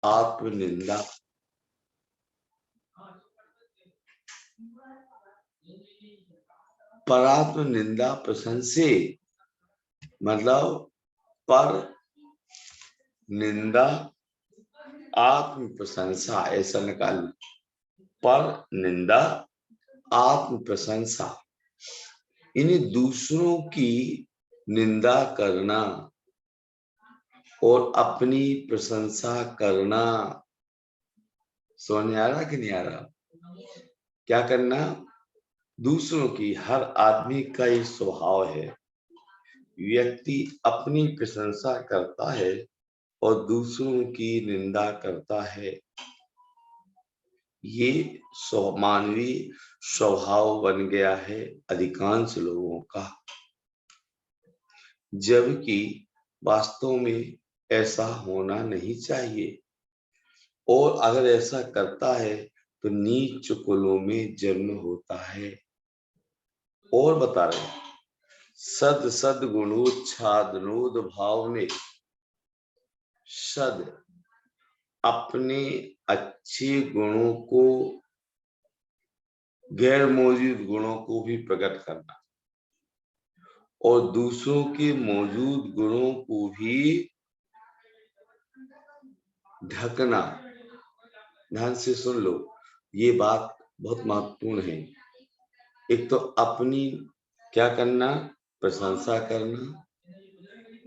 आत्मनिंदा, परात्म निंदा प्रशंसे, मतलब पर निंदा आत्म प्रशंसा, ऐसा निकाल। पर निंदा आत्म प्रशंसा, इन्हें दूसरों की निंदा करना और अपनी प्रशंसा करना। समझ आ रहा कि नहीं आ रहा? क्या करना? दूसरों की, हर आदमी का ये स्वभाव है, व्यक्ति अपनी प्रशंसा करता है और दूसरों की निंदा करता है। ये मानवीय स्वभाव बन गया है अधिकांश लोगों का, जबकि वास्तव में ऐसा होना नहीं चाहिए। और अगर ऐसा करता है तो नीच कुलों में जन्म होता है। और बता रहे, सद सद गुणोच्छादनोद भाव ने, सद अपने अच्छे गुणों को, गैर मौजूद गुणों को भी प्रकट करना और दूसरों के मौजूद गुणों को भी ढकना। ध्यान से सुन लो, ये बात बहुत महत्वपूर्ण है। एक तो अपनी क्या करना? प्रशंसा करना,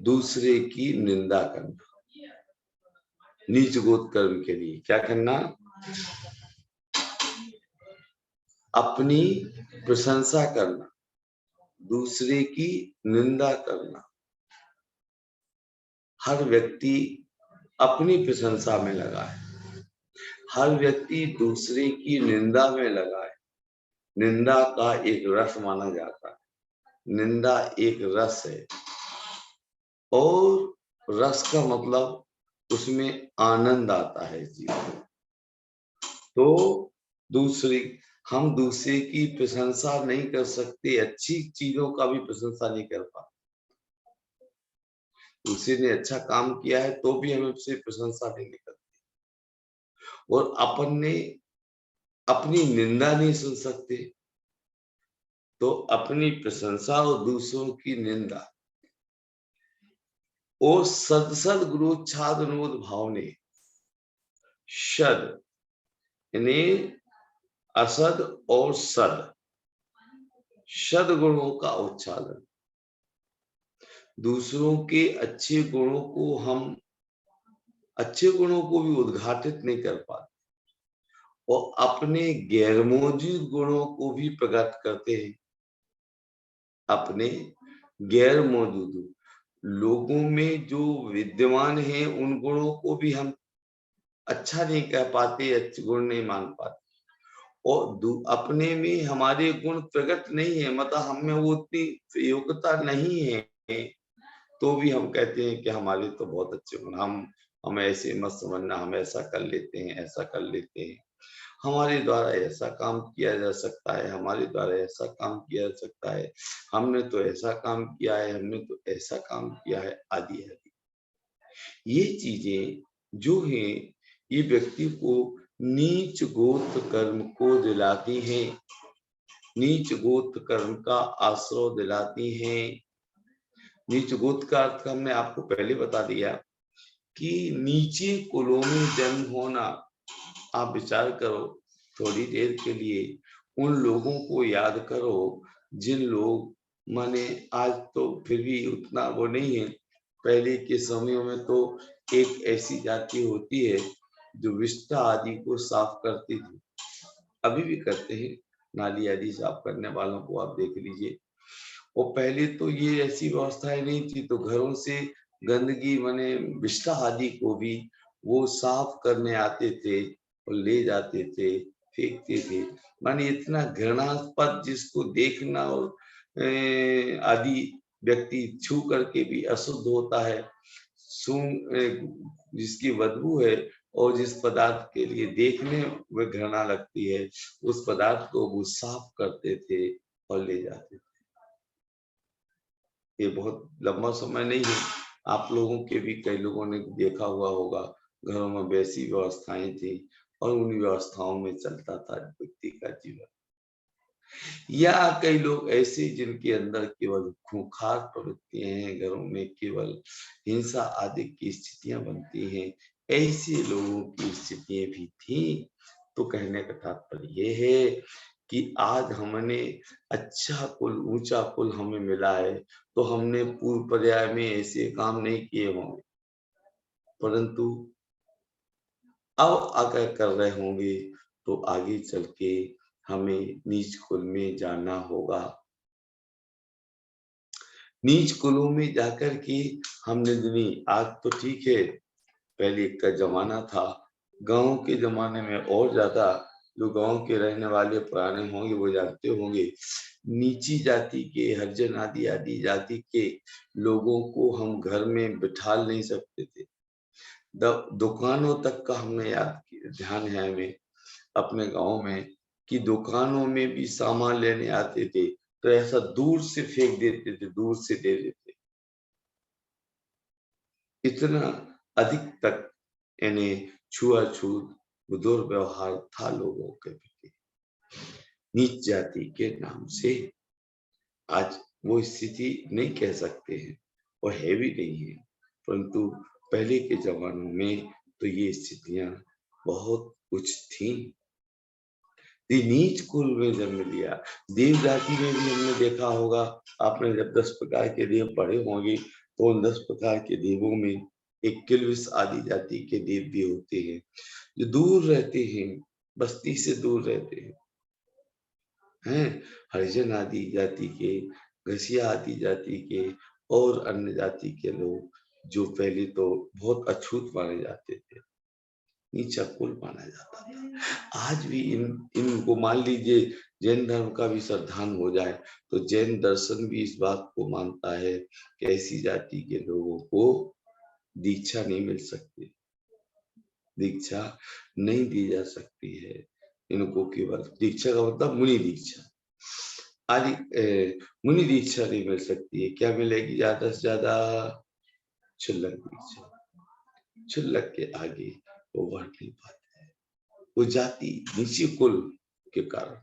दूसरे की निंदा करना। नीच गोत कर्म के लिए क्या करना? अपनी प्रशंसा करना, दूसरे की निंदा करना। हर व्यक्ति अपनी प्रशंसा में लगा है, हर व्यक्ति दूसरे की निंदा में लगा है। निंदा का एक रस माना जाता है, निंदा एक रस है, और रस का मतलब उसमें आनंद आता है जीवन। तो हम दूसरे की प्रशंसा नहीं कर सकते, अच्छी चीजों का भी प्रशंसा नहीं कर पाते। दूसरे ने अच्छा काम किया है तो भी हमें उससे प्रशंसा नहीं करते, और अपन ने अपनी निंदा नहीं सुन सकते। तो अपनी प्रशंसा और दूसरों की निंदा, और सदसद गुणोच्छाद अनुरोध भाव ने, शद यानी असद और सद, सद्गुणों का उच्छादन। दूसरों के अच्छे गुणों को हम, अच्छे गुणों को भी उद्घाटित नहीं कर पाते, और अपने गैर मौजूद गुणों को भी प्रकट करते हैं। अपने गैर मौजूद लोगों में जो विद्यमान है उन गुणों को भी हम अच्छा नहीं कह पाते, अच्छे गुण नहीं मान पाते। और अपने में हमारे गुण प्रकट नहीं है, मतलब हमें वो उतनी योग्यता नहीं है, तो भी हम कहते हैं कि हमारे तो बहुत अच्छे गुण, हम ऐसे मत समझना, हम ऐसा कर लेते हैं, ऐसा कर लेते हैं, हमारे द्वारा ऐसा काम किया जा सकता है, हमारे द्वारा ऐसा काम किया जा सकता है, हमने तो ऐसा काम किया है, हमने तो ऐसा काम किया है, आदि आदि। ये चीजें जो हैं, ये व्यक्ति को नीच गोत्र कर्म को दिलाती हैं, नीच गोत्र कर्म का आश्रय दिलाती हैं। नीच गोत्र का अर्थ हमने आपको पहले बता दिया कि नीचे कुलों में जन्म होना। आप विचार करो थोड़ी देर के लिए, उन लोगों को याद करो जिन लोग, माने आज तो फिर भी उतना वो नहीं है, पहले के समयों में तो एक ऐसी जाति होती है जो विष्ठा आदि को साफ करती थी, अभी भी करते हैं, नाली आदि साफ करने वालों को आप देख लीजिए। और पहले तो ये ऐसी व्यवस्थाएं नहीं थी, तो घरों से गंदगी माने विष्ठा आदि को भी वो साफ करने आते थे और ले जाते थे, फेंकते थे। माने इतना घृणास्पद, जिसको देखना और आदि व्यक्ति छू करके भी अशुद्ध होता है, जिसकी बदबू है, और जिस पदार्थ के लिए देखने में घृणा लगती है, उस पदार्थ को वो साफ करते थे और ले जाते थे। ये बहुत लंबा समय नहीं है, आप लोगों के भी कई लोगों ने देखा हुआ होगा, घरों में वैसी व्यवस्थाएं थी और उन व्यवस्थाओं में चलता था व्यक्ति का जीवन। या कई लोग ऐसे जिनके अंदर केवल खूंखार प्रवृत्तियां हैं, घरों में केवल हिंसा आदि की स्थितियां बनती हैं, ऐसे लोगों की स्थितियां भी थी। तो कहने का तात्पर्य ये है कि आज हमने अच्छा कुल, ऊंचा कुल हमें मिला है, तो हमने पूर्व पर्याय में ऐसे काम नहीं किए होंगे, परंतु अब अगर कर रहे होंगे तो आगे चल के हमें नीच कुल में जाना होगा। नीच कुलों में जाकर के हमने दुनी, आज तो ठीक है, पहले का जमाना था, गांव के जमाने में और ज्यादा, जो गांव के रहने वाले पुराने होंगे वो जानते होंगे, नीची जाति के, हरिजन आदि आदि जाति के लोगों को हम घर में बिठा नहीं सकते थे। दुकानों तक का हमने ध्यान है हमें अपने गांव में, कि दुकानों में भी सामान लेने आते थे तो ऐसा दूर से फेंक देते थे, दूर से दे देते, इतना अधिक तक यानी छुआछूत दुर्व्यवहार था लोगों के प्रति नीच जाति के नाम से। आज वो स्थिति नहीं कह सकते हैं और है भी नहीं है, परंतु पहले के जमानों में तो ये स्थितियां बहुत कुछ थी। नीच कुल में जन्म लिया। देव जाति में भी हमने देखा होगा, आपने जब 10 प्रकार के देव पढ़े होंगे तो उन 10 प्रकार के देवों में एक किल्विष आदि जाति के देव भी होते हैं, जो दूर रहते हैं, बस्ती से दूर रहते हैं, हरिजन आदि जाति के, घसिया आदि जाति के और अन्य जाति के लोग, जो पहले तो बहुत अछूत माने जाते थे, नीचा कुल माना जाता था। आज भी इनको मान लीजिए जैन धर्म का भी श्रद्धान हो जाए तो जैन दर्शन भी इस बात को मानता है कि ऐसी जाति के लोगों को दीक्षा नहीं मिल सकती, दीक्षा नहीं दी जा सकती है। इनको केवल दीक्षा का मतलब मुनि दीक्षा, आदि मुनि दीक्षा नहीं मिल सकती है। क्या मिलेगी ज्यादा से ज्यादा? क्षुल्लक दीक्षा। क्षुल्लक के आगे वो बढ़ नहीं पाते, वो जाति नीचे कुल के कारण।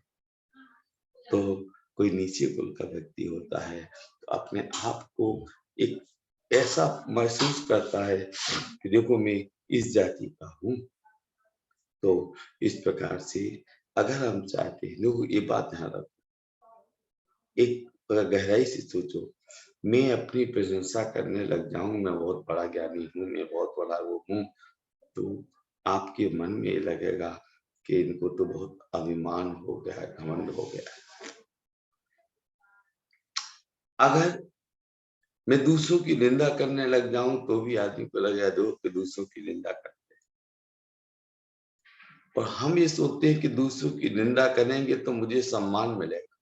तो कोई नीचे कुल का व्यक्ति होता है तो अपने आप को एक ऐसा महसूस करता है कि देखो मैं इस जाति का हूं। तो इस प्रकार से अगर हम चाहते हैं, लोग ये बात ध्यान रखो, एक गहराई से सोचो, मैं अपनी प्रशंसा करने लग जाऊं, मैं बहुत बड़ा ज्ञानी हूं, मैं बहुत बड़ा वो हूं, तो आपके मन में ये लगेगा कि इनको तो बहुत अभिमान हो गया है, घमंड हो गया है। अगर मैं दूसरों की निंदा करने लग जाऊं तो भी आदमी को लगेगा दो कि दूसरों की निंदा करते हैं, और हम ये सोचते हैं कि दूसरों की निंदा करेंगे तो मुझे सम्मान मिलेगा।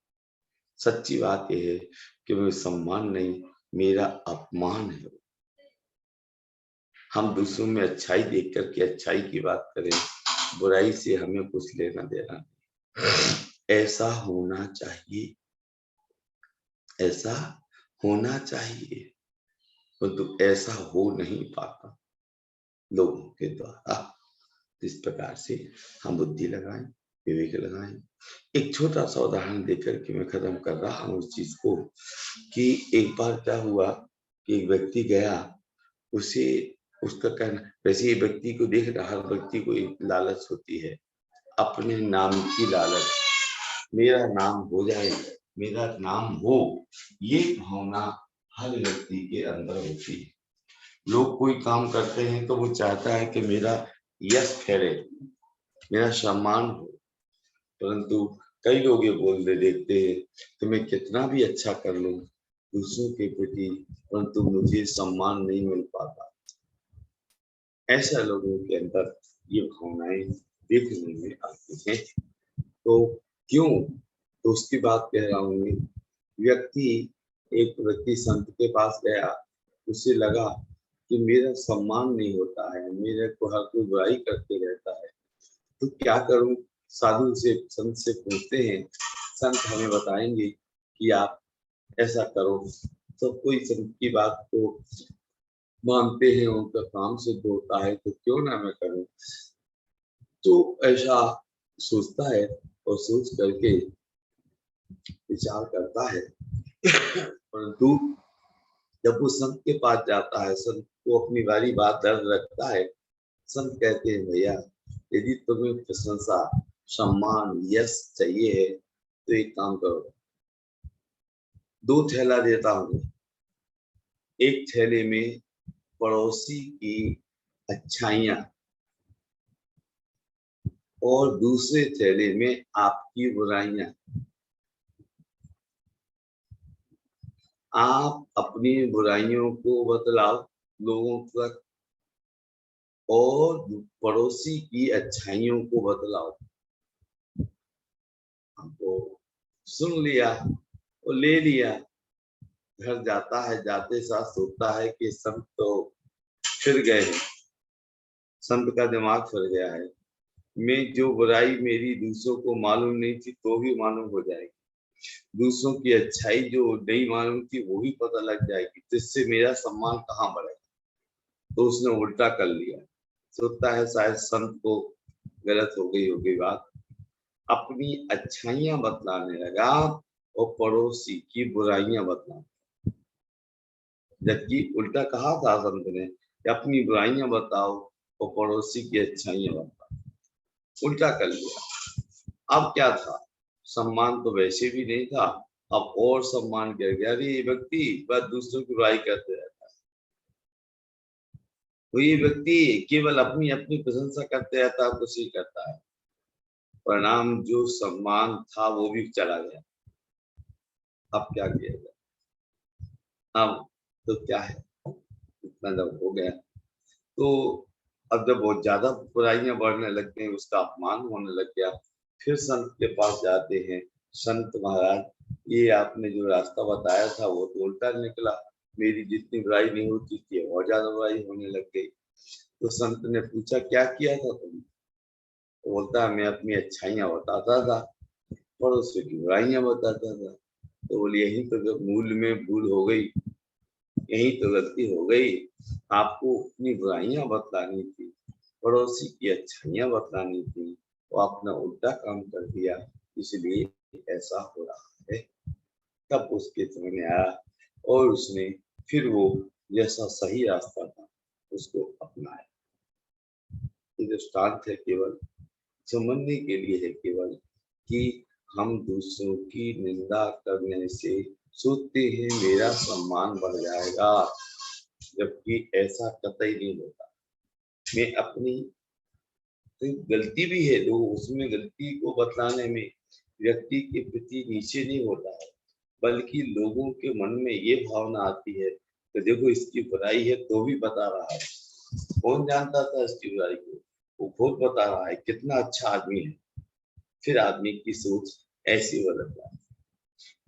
सच्ची बात यह है कि मैं सम्मान नहीं, मेरा अपमान है। हम दूसरों में अच्छाई देख करके अच्छाई की बात करें, बुराई से हमें कुछ लेना देना नहीं। ऐसा होना चाहिए, ऐसा होना चाहिए, परंतु ऐसा हो नहीं पाता लोगों के द्वारा। इस प्रकार से हम बुद्धि लगाएं, विवेक लगाएं। एक छोटा सा उदाहरण देकर के मैं खत्म कर रहा हूं उस चीज को, कि एक बार क्या हुआ कि एक व्यक्ति गया, उसे उसका कहना, वैसे ये व्यक्ति को देख रहा, हर व्यक्ति को एक लालच होती है, अपने नाम की लालच, मेरा नाम हो जाए, मेरा नाम हो, ये भावना हर व्यक्ति के अंदर होती है। लोग कोई काम करते हैं तो वो चाहता है कि मेरा यश फैले, मेरा सम्मान हो, परंतु कई लोग ये बोलते देखते हैं कि मैं कितना भी अच्छा कर लूं दूसरों के प्रति, परंतु मुझे सम्मान नहीं मिल पाता। ऐसा लोगों के अंदर ये भावनाएं देखने में आती हैं। तो क्यों? तो उसकी बात कह रहा हूं मैं। एक व्यक्ति संत के पास गया, उसे लगा कि मेरा सम्मान नहीं होता है, मेरे को हर कोई बुराई करते रहता है, तो क्या करूं? साधु से, संत से पूछते हैं, संत हमें बताएंगे कि आप ऐसा करो। तो कोई संत की बात को मानते हैं, उनका काम सिद्ध होता है, तो क्यों ना मैं करूं। तो ऐसा सोचता है और सोच करके विचार करता है। परंतु जब वो संत के पास जाता है, संत को अपनी बारी बात दर्द रखता है, संत कहते हैं भैया यदि तुम्हें प्रशंसा, सम्मान, यश चाहिए है तो एक काम करो, 2 थैला देता हूँ। एक थैले में पड़ोसी की अच्छाइयां और दूसरे थैले में आपकी बुराइयां। आप अपनी बुराइयों को बतलाओ लोगों तक और पड़ोसी की अच्छाइयों को बतलाओ। हमको सुन लिया और ले लिया। घर जाता है, जाते साथ सोचता है कि संत तो फिर गए हैं, संत का दिमाग फिर गया है। मैं जो बुराई मेरी दूसरों को मालूम नहीं थी तो भी मालूम हो जाएगी, दूसरों की अच्छाई जो नहीं मालूम थी वो भी पता लग जाएगी, जिससे मेरा सम्मान कहाँ बढ़ेगा। तो उसने उल्टा कर लिया। सोचता है शायद संत को गलत हो गई होगी बात, अपनी अच्छाइयां बतलाने लगा और पड़ोसी की बुराइयां बतलाने। जबकि उल्टा कहा था संत ने कि अपनी बुराइयां बताओ और पड़ोसी की अच्छाइयां बताओ, उल्टा कर लिया। अब क्या था, सम्मान तो वैसे भी नहीं था, अब और सम्मान गिर गया। अरे ये व्यक्ति बस दूसरों की बुराई करते रहता है, तो ये व्यक्ति केवल अपनी अपनी प्रशंसा करते रहता है, कुछ ही करता है। परिणाम जो सम्मान था वो भी चला गया। अब क्या किया जाए, अब तो क्या है, इतना जब हो गया तो अब जब बहुत ज्यादा बुराइयां बढ़ने लग गई, उसका अपमान होने लग गया, फिर संत के पास जाते हैं। संत महाराज ये आपने जो रास्ता बताया था वो तो उल्टा निकला, मेरी जितनी बुराई नहीं होती थी और ज्यादा बुराई होने लग गई। तो संत ने पूछा क्या किया था तुमने। तो बोलता मैं अपनी अच्छाइयां बताता था और उसकी बुराइयां बताता था। तो बोले यही तो जब मूल में भूल हो गई, यही तो गलती हो गई, आपको अपनी बुराइयां बतलानी थी, पड़ोसी की अच्छाइयां बतलानी थी, वो आपने उल्टा काम कर दिया, इसलिए ऐसा हो रहा है। तब उसके समझ में आया और उसने फिर वो जैसा सही रास्ता था उसको अपनाया। ये दृष्टांत है केवल समझने के लिए, है केवल कि हम दूसरों की निंदा करने से सोचते हैं मेरा सम्मान बढ़ जाएगा, जबकि ऐसा कतई नहीं होता। मैं अपनी तो गलती भी है, लोग उसमें गलती को बतलाने में व्यक्ति के प्रति नीचे नहीं होता है, बल्कि लोगों के मन में ये भावना आती है कि देखो इसकी बुराई है तो भी बता रहा है। कौन जानता था इसकी बुराई को, वो खुद बता रहा है कितना अच्छा आदमी है। फिर आदमी की सोच ऐसी बदल जाती।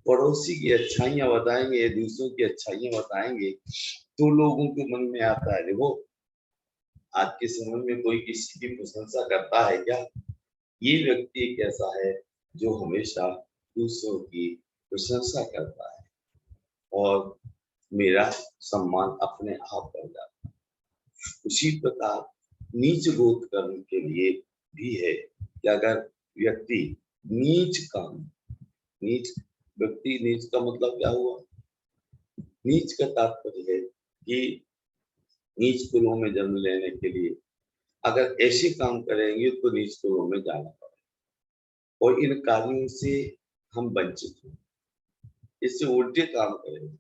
पड़ोसी की अच्छाइयां बताएंगे, दूसरों की अच्छाइयां बताएंगे तो लोगों के मन में आता है देखो आज के समय में कोई किसी की प्रशंसा करता है क्या, ये व्यक्ति एक ऐसा है जो हमेशा दूसरों की प्रशंसा करता है और मेरा सम्मान अपने आप बढ़ जाता है। उसी प्रकार नीच बोध कर्म के लिए भी है कि अगर व्यक्ति नीच काम, नीच व्यक्ति, नीच का मतलब क्या हुआ, नीच का तात्पर्य है कि नीच कुलों में जन्म लेने के लिए अगर ऐसे काम करेंगे तो नीच कुलों में जाना पड़ेगा और इन कार्यों से हम वंचित हैं। इससे उल्टे काम करेंगे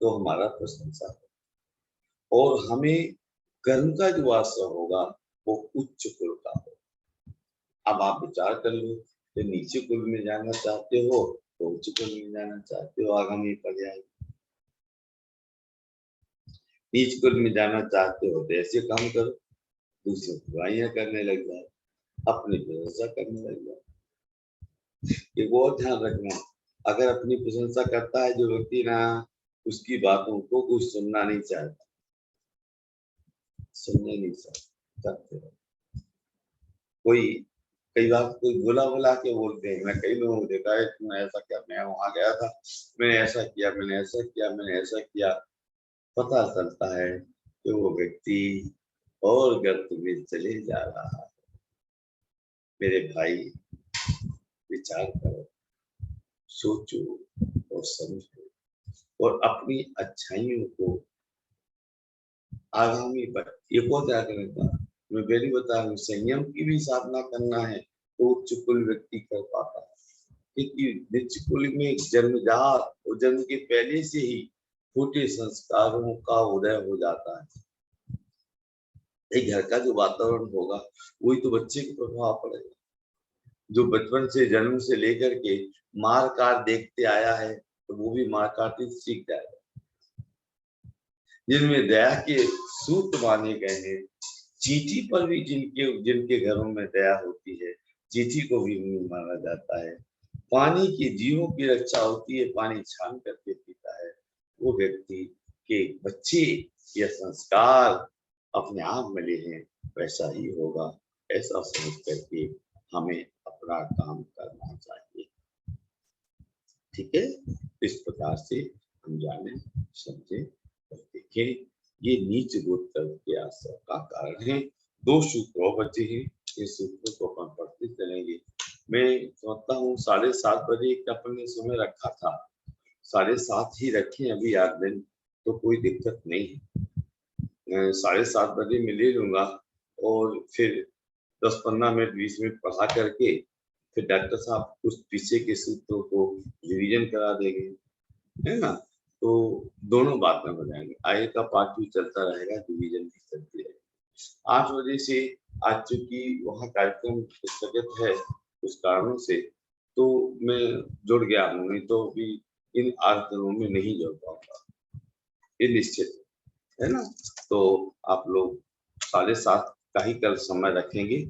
तो हमारा प्रशंसा है और हमें कर्म का जो आश्रय होगा वो उच्च कुल का हो। अब आप विचार कर लो कि नीचे कुल में जाना चाहते हो तो उच्च कुल में जाना चाहते हो, आगामी पर्याय। नीच कुल में जाना चाहते हो तो ऐसे काम करो, दूसरे बुराइयां करने लग जाए, अपनी प्रशंसा करने लग जाए। ये बहुत ध्यान रखना, अगर अपनी प्रशंसा करता है जो व्यक्ति ना, उसकी बातों को कुछ सुनना नहीं चाहता, सुनने नहीं चाहते। कोई कई बार कोई बुला बुला के बोलते हैं, मैं कई लोगों को देखा है, तुमने ऐसा किया, मैं वहां गया था, मैंने ऐसा किया, मैंने ऐसा किया, मैंने ऐसा किया। पता चलता है कि वो व्यक्ति और गर्त में चले जा रहा है। मेरे भाई, विचार करो, सोचो और समझो और अपनी अच्छाइयों को आगामी पर एक और क्या करने का मैं पहले बता रहा हूँ, संयम की भी साधना करना है तो उच्च कुल व्यक्ति कर पाता है। क्योंकि नीच कुल में जन्मजात और जन्म के पहले से ही छोटे संस्कारों का उदय हो जाता है। एक घर का जो वातावरण होगा वही तो बच्चे को प्रभाव पड़ेगा। जो बचपन से जन्म से लेकर के मार काट देखते आया है तो वो भी मार काट सीख जाएगा। जिनमें दया के सूत्र माने गए हैं, चींटी पर भी जिनके घरों में दया होती है, चींटी को भी नहीं माना जाता है। पानी के जीवों की रक्षा होती है, पानी छान करके पीता है। वो व्यक्ति के बच्चे या संस्कार अपने आप मिले हैं, वैसा ही होगा। ऐसा समझ करके हमें अपना काम करना चाहिए। ठीक है, इस प्रकार से हम जाने समझे और देखें। ये नीच गोत्र के आश्रय का कारण है। 2 सूत्र और बचे हैं, इस सूत्रों को अपन पढ़ते चलेंगे। मैं समझता हूँ 7:30 बजे का अपने समय रखा था, 7:30 ही रखें अभी 8 दिन, तो कोई दिक्कत नहीं है। 7:30 बजे मैं ले लूंगा और फिर 10-15 मिनट 20 मिनट पढ़ा करके फिर डॉक्टर साहब उस पीछे के सूत्रों को रिवीजन करा देंगे, है ना। तो दोनों बातें हो जाएंगी, आगे का पाठ भी चलता रहेगा, रिवीजन भी चलती रहेगी। 8 बजे से आज चूंकि वहाँ कार्यक्रम स्थगित है कुछ कारणों से, तो मैं जुड़ गया हूँ, नहीं तो अभी इन 8 दिनों में नहीं जुड़ पाऊंगा, ये निश्चित है ना। तो आप लोग 7:30 का ही कल समय रखेंगे,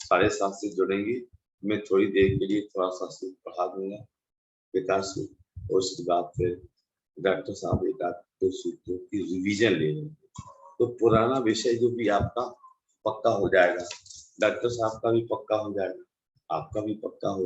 7:30 से जुड़ेंगे। मैं थोड़ी देर के लिए थोड़ा सा सूत्र पढ़ा दूंगा, विकास सूत्र, और उसके बाद फिर डॉक्टर साहब एक आध 2 सूत्रों की रिवीजन ले लेंगे, तो पुराना विषय जो भी आपका पक्का हो जाएगा, डॉक्टर साहब का भी पक्का हो जाएगा, आपका भी पक्का हो